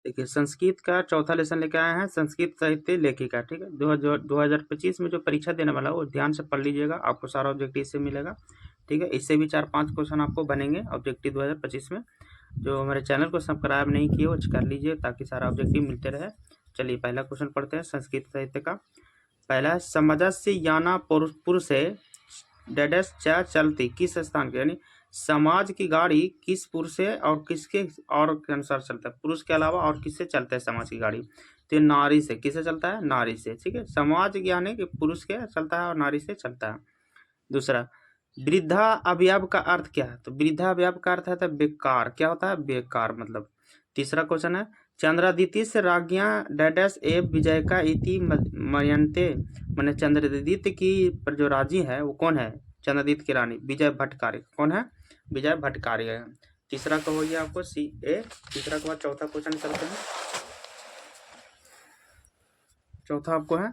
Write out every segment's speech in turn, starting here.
देखिए संस्कृत का चौथा लेसन लेके आए हैं, संस्कृत साहित्य लेखिका। ठीक है, 2025 में जो परीक्षा देने वाला है वो ध्यान से पढ़ लीजिएगा, आपको सारा ऑब्जेक्टिव इससे मिलेगा। ठीक है, इससे भी 4-5 क्वेश्चन आपको बनेंगे ऑब्जेक्टिव 2025 में। जो हमारे चैनल को सब्सक्राइब नहीं किए वो कर लीजिए ताकि सारा ऑब्जेक्टिव मिलते रहे। चलिए पहला क्वेश्चन पढ़ते हैं संस्कृत साहित्य का। पहला है समजस्य याना पुरुष से डैडस चा चलती, किस स्थान के, यानी समाज की गाड़ी किस पुरुष से और किसके और के अनुसार चलता है, पुरुष के अलावा और किससे चलता है समाज की गाड़ी, तो नारी से। किससे चलता है, नारी से। ठीक है, समाज यानी कि पुरुष के चलता है और नारी से चलता है। दूसरा, वृद्धा अवयव का अर्थ क्या है, तो वृद्धा अवयव का अर्थ है तो बेकार। क्या होता है, बेकार मतलब। तीसरा क्वेश्चन है चंद्रादित्य राज्ञा डैडस एव विजयका इति मयन्ते, मैंने चंद्रादित्य की पर जो राजी है वो कौन है, चंद्रादित्य की रानी विजय भट्टकार्य। कौन है, विजय भट्टकार्य है। तीसरा का हो गया आपको सी ए। तीसरा के बाद चौथा क्वेश्चन करते हैं। चौथा आपको है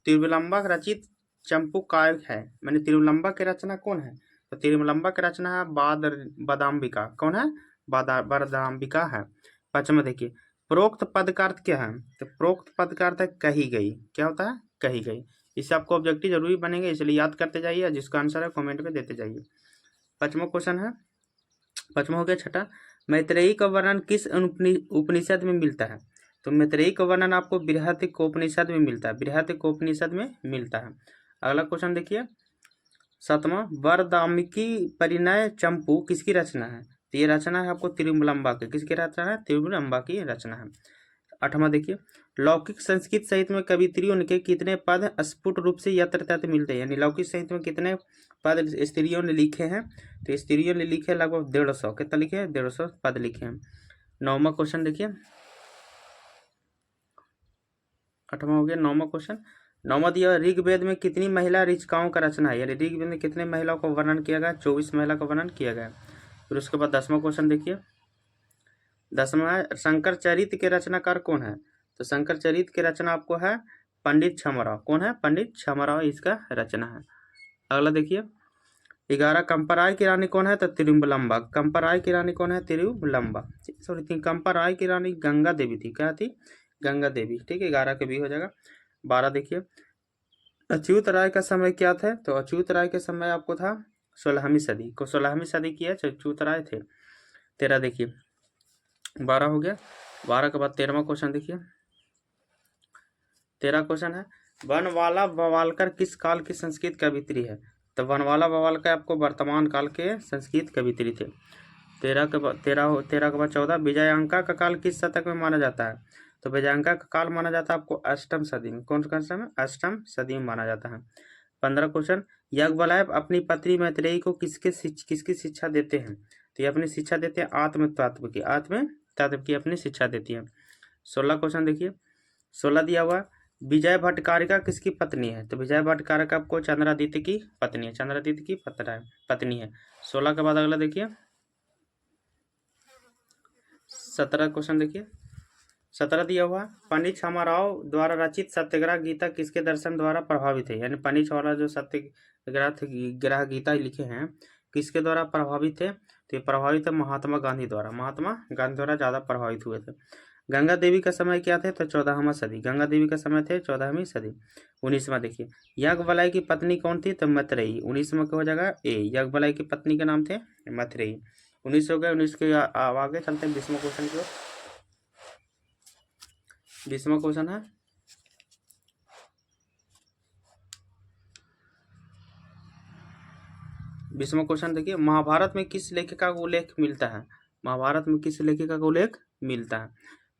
तिरुवलंबा रचित चंपू काव्य है, मैंने तिरुवलंबा की रचना कौन है, तो तिरुवलंबा की रचना है बदाम्बिका। कौन है, बदाम्बिका है। पांचवा देखिए प्रोक्त पद का अर्थ क्या है, तो प्रोक्त पद का अर्थ है कही गई। क्या होता है, कही गई। इससे आपको ऑब्जेक्टिव जरूरी बनेंगे, इसलिए याद करते जाइए, जिसका आंसर है कमेंट में देते जाइए। पांचवा क्वेश्चन है, पांचवा हो गया। छठा, मैत्रेयी का वर्णन किस उपनिषद में मिलता है, तो मैत्रेयी का वर्णन आपको बृहत्कोपनिषद में मिलता है, बृहत्कोपनिषद में मिलता है। अगला क्वेश्चन देखिए सातवां, वरदामिकी परिणय चंपू किसकी रचना है, तो ये रचना है आपको तिरुवलंबा की। किसकी रचना है, तिरुवलंबा की रचना है। आठवां देखिए लौकिक संस्कृत साहित्य में कवित्रियों के कितने पद स्फुट रूप से यत्र तत्र मिलते हैं, यानी लौकिक साहित्य में कितने पद स्त्रियों ने लिखे हैं, तो स्त्रियों ने लिखे लगभग 150। कितना लिखे हैं, 150 पद लिखे हैं। नौवां क्वेश्चन देखिए, आठवां हो गया। नौवां क्वेश्चन, नौवां दिया ऋग्वेद में कितनी महिला ऋचिकाओं का रचना है, यानी ऋग्वेद में कितने महिलाओं का वर्णन किया गया, 24 महिला का वर्णन किया गया। फिर उसके बाद 10वां क्वेश्चन देखिए, 10वां है शंकर चरित्र के रचनाकार कौन है, तो शंकर चरित्र की रचना आपको है पंडित छमराव। कौन है, पंडित छमराव इसका रचना है। अगला देखिए 11 कंपराय की रानी कौन है, तो तिरुवलंबा। कंपराय की रानी कौन है, तिरुवलंबा। सॉरी कंपराय की रानी गंगा देवी थी। क्या थी, गंगा देवी। ठीक है, 11 के भी हो जाएगा। 12 देखिए अच्युत राय का समय क्या था, तो अच्युत राय के समय आपको था 16वीं सदी को, 16वीं सदी की है अच्युत राय थे। 13 देखिए 12 हो गया। 12 के बाद 13वां क्वेश्चन देखिए, 13 क्वेश्चन है वनवाला बवालकर किस काल की संस्कृत कवित्री है, तो वनवाला बवालकर आपको वर्तमान काल के संस्कृत कवित्री थे। 13 के बाद 14 विजयांका का काल किस शतक में माना जाता है, तो विजयांका का काल माना जाता है आपको अष्टम सदी में। कौन सा समय, अष्टम सदी में माना जाता है। 15 क्वेश्चन याज्ञवल्क्य अपनी पत्नी मैत्रेयी को किसकी शिक्षा देते हैं, तो ये अपनी शिक्षा देते हैं आत्म तत्व की अपनी शिक्षा देती है। 16 क्वेश्चन देखिए, 16 दिया हुआ विजय भट्टकारिका किसकी पत्नी है, तो विजय भट्टकारिका आपको चंद्रादित्य की पत्नी है, चंद्रादित्य की पत्नी है। 16 के बाद अगला देखिए 17 क्वेश्चन देखिए, 17 दिया हुआ पंडित छमाराव द्वारा रचित सत्यग्रह गीता किसके दर्शन द्वारा प्रभावित है, यानी पंडित छमाराव जो सत्यग्रह गीता लिखे हैं किसके द्वारा प्रभावित थे, तो ये प्रभावित है महात्मा गांधी द्वारा। महात्मा गांधी द्वारा ज्यादा प्रभावित हुए थे। गंगा देवी का समय क्या थे, तो 14वीं सदी। गंगा देवी का समय थे 14वीं सदी। 19वां देखिए याज्ञवल्क्य की पत्नी कौन थी, तो मैत्रेयी। 19वां क्या हो जाएगा ए, याज्ञवल्क्य की पत्नी के नाम थे मैत्रेयी। 19 हो गया। 19 के आगे चलते हैं 20वां क्वेश्चन की ओर। 20वां क्वेश्चन है 20वां क्वेश्चन देखिए महाभारत में किस लेखिका का उल्लेख मिलता है, महाभारत में किस लेखिका का उल्लेख मिलता है,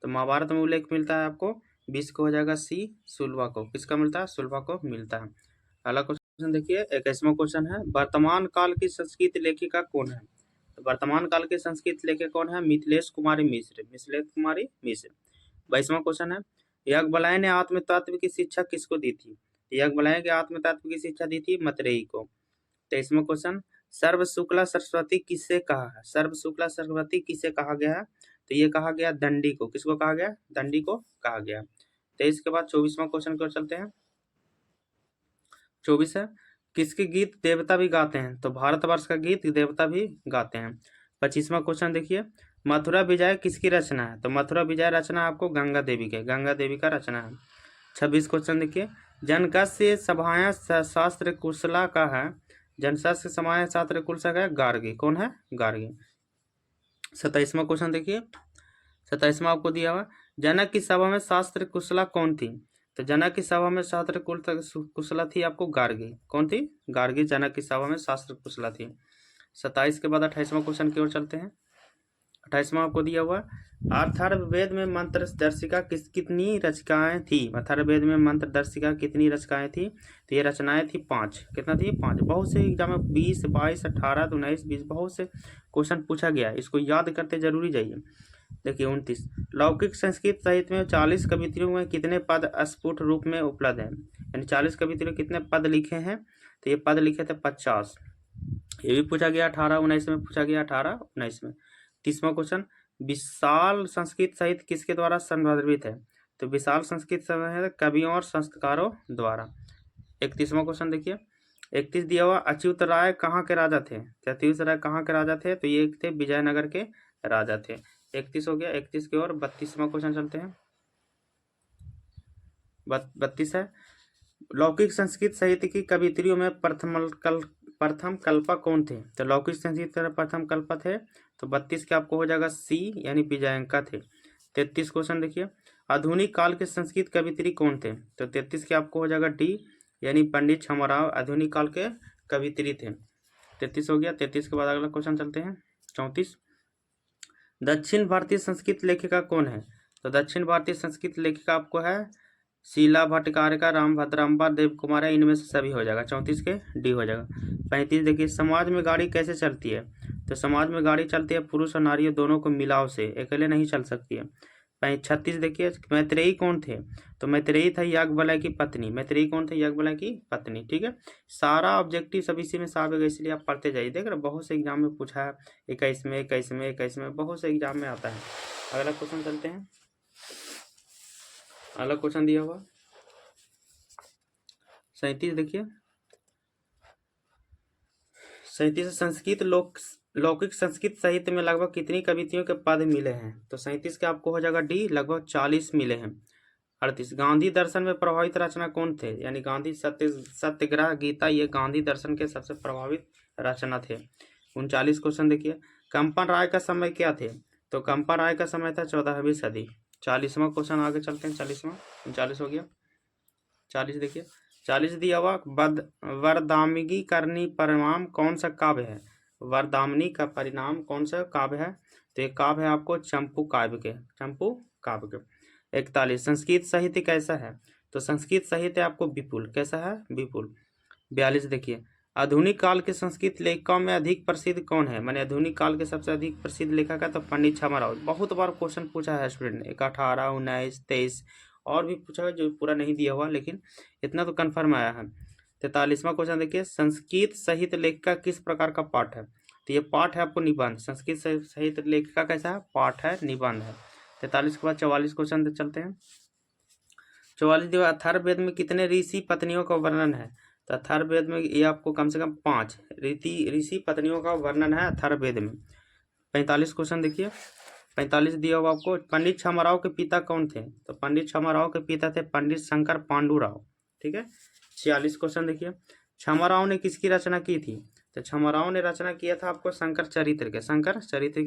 तो महाभारत में उल्लेख मिलता है आपको 20 को हो जाएगा सी सुलभा को। किसका मिलता है, सुलभा को मिलता है। अगला क्वेश्चन देखिए 21वां क्वेश्चन है वर्तमान काल की संस्कृत लेखिका कौन है, तो वर्तमान काल की संस्कृत लेखिका कौन है, मिथिलेश कुमारी मिश्र। 22वां क्वेश्चन है याज्ञवल्क्य ने आत्म तत्व की शिक्षा किसको दी थी, याज्ञवल्क्य के आत्म तत्व की शिक्षा दी थी मैत्रेयी को। 23वां क्वेश्चन सर्व शुक्ला सरस्वती किससे कहा है, सर्व शुक्ला सरस्वती किसे कहा गया है, तो ये कहा गया दंडी को। किसको कहा गया, दंडी को कहा गया। 23 के बाद 24वां क्वेश्चन की ओर चलते हैं। 24 है किसके गीत देवता भी गाते हैं, तो भारतवर्ष का गीत देवता भी गाते हैं। 25वां क्वेश्चन देखिए, मथुरा विजय किसकी रचना है? तो मथुरा विजय रचना आपको गंगा देवी का रचना है। 26 क्वेश्चन देखिए, जनकस्य सभाया शास्त्र कुशला का है, जनकस्य सभाया शास्त्र कुशला का है गार्गी, कौन है? गार्गी। 27वां क्वेश्चन देखिए, 27वां आपको दिया हुआ, जनक की सभा में शास्त्र कुशला कौन थी? तो जनक की सभा में शास्त्र कुशला थी आपको गार्गी, कौन थी? गार्गी जनक की सभा में शास्त्र कुशला थी। 27 के बाद 28वां क्वेश्चन की ओर चलते हैं। 28वां आपको दिया हुआ, अथर्ववेद में मंत्र दर्शिका कितनी रचनाएं थी? अथर्ववेद में मंत्र दर्शिका कितनी रचनाएं थी? तो ये रचनाएं थी 5। कितना थी? 5। बहुत से एग्जाम में 20, 22, 18, 19, 20 बहुत से क्वेश्चन पूछा गया है, इसको याद करते जरूरी जाइए। देखिए 29, लौकिक संस्कृत साहित्य में 40 कवित्रियों में कितने पद स्फुट रूप में उपलब्ध हैं? यानी 40 कवित्रियों कितने पद लिखे हैं? तो ये पद लिखे थे 50। ये भी पूछा गया 18, 19 में पूछा गया, 18, 19 में। 30वां क्वेश्चन, विशाल संस्कृत साहित्य किसके द्वारा संदर्भित है? तो विशाल संस्कृत साहित्य कवियों और संस्कृतकारों द्वारा। 31वां क्वेश्चन देखिए, 31 दिया हुआ, अच्युत राय कहाँ के राजा थे? 33 राय कहाँ के राजा थे? तो ये थे विजयनगर के राजा थे। 31 हो गया। 31 की ओर 32वां क्वेश्चन चलते हैं। 32 है, लौकिक संस्कृत साहित्य की कवित्रियों में प्रथम कल्पा कौन थे? तो लौकिक संस्कृत के प्रथम कल्पा थे, तो 32 के आपको हो जाएगा सी, यानी विजयंका थे। 33 क्वेश्चन देखिए, आधुनिक काल के संस्कृत कवित्री कौन थे? तो 33 के आपको हो जाएगा डी, यानी पंडित छमाराव आधुनिक काल के कवित्री थे। 33 हो गया। 33 के बाद अगला क्वेश्चन चलते हैं। 34, दक्षिण भारतीय संस्कृत लेखिका कौन है? तो दक्षिण भारतीय संस्कृत लेखिका आपको है शीला भट्टारिका, रामभद्राम्बा, देव कुमार है, इनमें से सभी हो जाएगा। 34 के डी हो जाएगा। 35 देखिए, समाज में गाड़ी कैसे चलती है? तो समाज में गाड़ी चलती है पुरुष और नारी दोनों को मिलाव से, अकेले नहीं चल सकती है। 36 देखिए, मैत्रेयी कौन थे? तो मैत्रेयी था याज्ञवल्क्य की पत्नी। मैत्रेयी कौन थे? याज्ञवल्क्य की पत्नी। ठीक है, सारा ऑब्जेक्टिव सब इसी में आएगा, इसलिए आप पढ़ते जाइए। देख रहे बहुत से एग्जाम में पूछा है, 21 में 21 में 21 में बहुत से एग्जाम में आता है। अगला क्वेश्चन चलते हैं। अगला क्वेश्चन दिया हुआ 37 देखिए, 37 संस्कृत लौकिक संस्कृत साहित्य में लगभग कितनी कवितियों के पद मिले हैं? तो 37 के आपको हो जाएगा डी, लगभग 40 मिले हैं। 38, गांधी दर्शन में प्रभावित रचना कौन थे? यानी गांधी सत्याग्रह गीता, ये गांधी दर्शन के सबसे प्रभावित रचना थे। 39 क्वेश्चन देखिए, कंपन राय का समय क्या थे? तो कंपन राय का समय था 14वीं सदी। 40वां क्वेश्चन आगे चलते हैं। 39 हो गया। 40 देखिए, 40 दिया हुआ, वरदामिनी करनी परिणाम कौन सा काव्य है? वरदामिनी का परिणाम कौन सा काव्य है? तो एक काव्य है आपको चंपू काव्य के। 41, संस्कृत साहित्य कैसा है? तो संस्कृत साहित्य आपको विपुल, कैसा है? विपुल। 42 देखिए, आधुनिक काल के संस्कृत लेखकों में अधिक प्रसिद्ध कौन है? मैंने आधुनिक काल के सबसे अधिक प्रसिद्ध लेखक है तो पंडित छमाराव। बहुत बार क्वेश्चन पूछा है स्टूडेंट ने, 18, 19, 23 और भी पूछा है जो पूरा नहीं दिया हुआ, लेकिन इतना तो कन्फर्म आया है। 43वां क्वेश्चन देखिए, संस्कृत साहित्य लेखिका किस प्रकार का पाठ है? तो ये पाठ है आपको निबंध। संस्कृत साहित्य लेखिका कैसा है? पाठ है, निबंध है। 43 के बाद 44 क्वेश्चन चलते हैं। 44 जो अथर्ववेद में कितने ऋषि पत्नियों का वर्णन है? तो अथर्ववेद में ये आपको कम से कम 5 ऋषि पत्नियों का वर्णन है अथर्ववेद में। 45 क्वेश्चन देखिए, 45 दिया हुआ आपको, पंडित छमाराव के पिता कौन थे? तो पंडित छमाराव के पिता थे पंडित शंकर पांडुराव। ठीक है। 46 क्वेश्चन देखिए, छमाराव ने किसकी रचना की थी? तो छमाराव ने रचना किया था आपको शंकर चरित्र की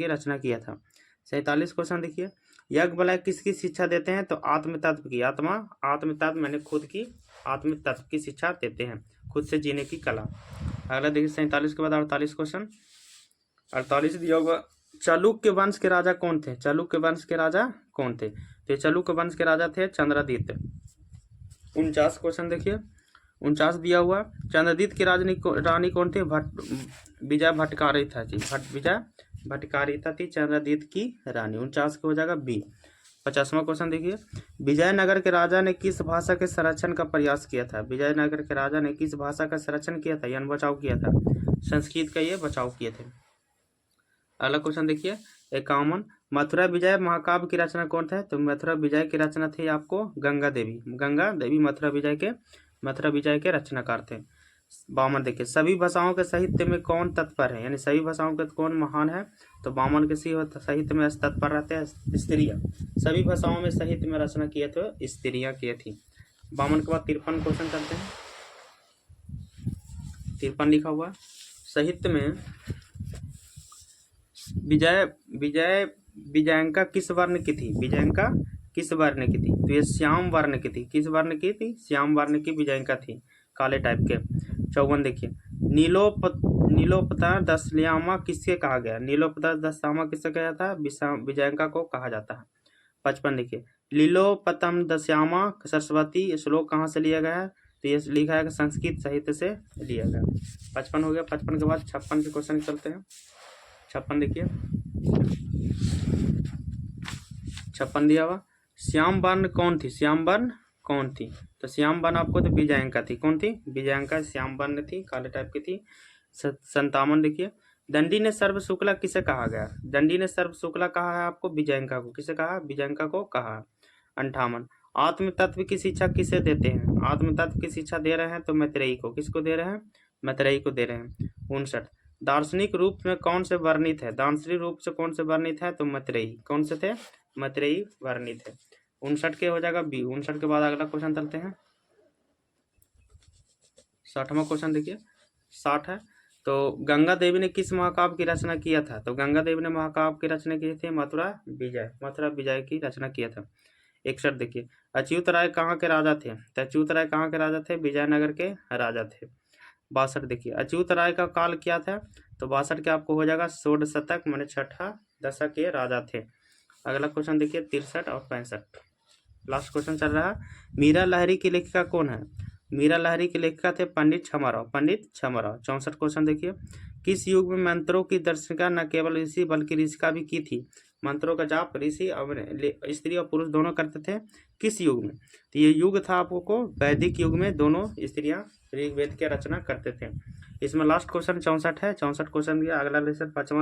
रचना किया था। 47 क्वेश्चन देखिए, याज्ञवल्क्य किसकी शिक्षा देते हैं? तो आत्मतत्व की, आत्मतत्व मैंने खुद की आत्मतत्व की शिक्षा देते हैं, खुद से जीने की कला। अगला देखिए 47 के बाद 48 क्वेश्चन। 48 दिया हुआ, चालुक्य वंश के राजा कौन थे? तो चालुक्य वंश के राजा थे चंद्रदीत। 49 क्वेश्चन देखिए, 49 दिया हुआ, चंद्रदीत की रानी कौन थी? विजय भट्टारिका थी। विजय भट्टारिका थी चंद्रदीत की रानी। 49 को हो जाएगा बी। 50वां क्वेश्चन देखिए, विजयनगर के राजा ने किस भाषा के संरक्षण का प्रयास किया था? विजयनगर के राजा ने किस भाषा का संरक्षण किया था, यानी बचाव किया था? संस्कृत का ये बचाव किए थे। अगला क्वेश्चन देखिए 51, मथुरा विजय महाकाव्य की रचना कौन था? तो मथुरा विजय की रचना थी आपको गंगा देवी। मथुरा विजय के रचनाकार थे। वामन देखिए, सभी भाषाओं के साहित्य में कौन तत्पर है, यानी सभी भाषाओं के कौन महान है, तो वामन के साहित्य में तत्पर रहते हैं स्त्रियाँ। सभी भाषाओं में साहित्य में रचना किए तो स्त्रियाँ किए थी। वामन के बाद 53 क्वेश्चन करते हैं। 53 लिखा हुआ साहित्य में विजयंका किस वर्ण की थी, विजयंका किस वर्ण की थी, तो ये श्याम वर्ण की थी। किस वर्ण की थी, श्याम वर्ण की विजयंका थी, काले टाइप के। 54 देखिए, नीलोपता दशल्यामा किसके कहा गया, नीलोपता दशल्यामा किससे कहा था, विजयंका को कहा जाता है। 55 देखिए, लीलोपतम दश्यामा सरस्वती श्लोक कहाँ से लिया गया है, तो ये लिखा है कि संस्कृत साहित्य से लिया गया। 55 हो गया। 55 के बाद 56 के क्वेश्चन चलते हैं। 56 देखिए, 56 दिया हुआ, श्याम वर्ण कौन थी, श्याम वर्ण कौन थी, तो श्याम वर्ण आपको तो विजयंका थी। कौन थी, विजयंका श्याम वर्ण थी, काले टाइप की थी। 57 देखिए, दंडी ने सर्व शुक्ला किसे कहा गया, दंडी ने सर्व शुक्ला कहा है आपको विजयंका को, किसे कहा, विजयंका को कहा। 58 आत्म तत्व की शिक्षा किसे देते हैं, आत्म तत्व की शिक्षा दे रहे हैं तो मैत्रेयी को, किसको दे रहे हैं, मैत्रेयी को दे रहे हैं। 59 दार्शनिक रूप में कौन से वर्णित है, दार्शनिक रूप से कौन से वर्णित है, तो मैत्रेयी, कौन से थे, मैत्रेयी वर्णित है। 59 के हो जाएगा बी। 59 के बाद अगला क्वेश्चन चलते हैं। 60वां क्वेश्चन देखिए, 60 है, तो गंगा देवी ने किस महाकाव्य की रचना किया था, तो गंगा देवी ने महाकाव्य की रचना की थी मथुरा विजय की रचना किया था। 61 देखिए, अच्युत राय कहाँ के राजा थे, तो अच्युत राय कहाँ के राजा थे, विजयनगर के राजा थे। 62 देखिए, अच्युत राय का काल क्या था, तो 62 के आपको हो जाएगा षोड़ शतक माने छठा दशक के राजा थे। अगला क्वेश्चन देखिए 63 और 65, लास्ट क्वेश्चन चल रहा है। मीरा लहरी की लेखिका कौन है, मीरा लहरी के लेखिका थे पंडित छमाराव, पंडित छमाराव। 64 क्वेश्चन देखिए, किस युग में मंत्रों की दर्शिका न केवल ऋषि बल्कि ऋषिका भी की थी, मंत्रों का जाप ऋषि और स्त्री और पुरुष दोनों करते थे, किस युग में, तो ये युग था आपको वैदिक युग में, दोनों स्त्रियां ऋग्वेद की रचना करते थे। इसमें लास्ट क्वेश्चन 64 है। 64 क्वेश्चन दिया, अगला लेसन 5वां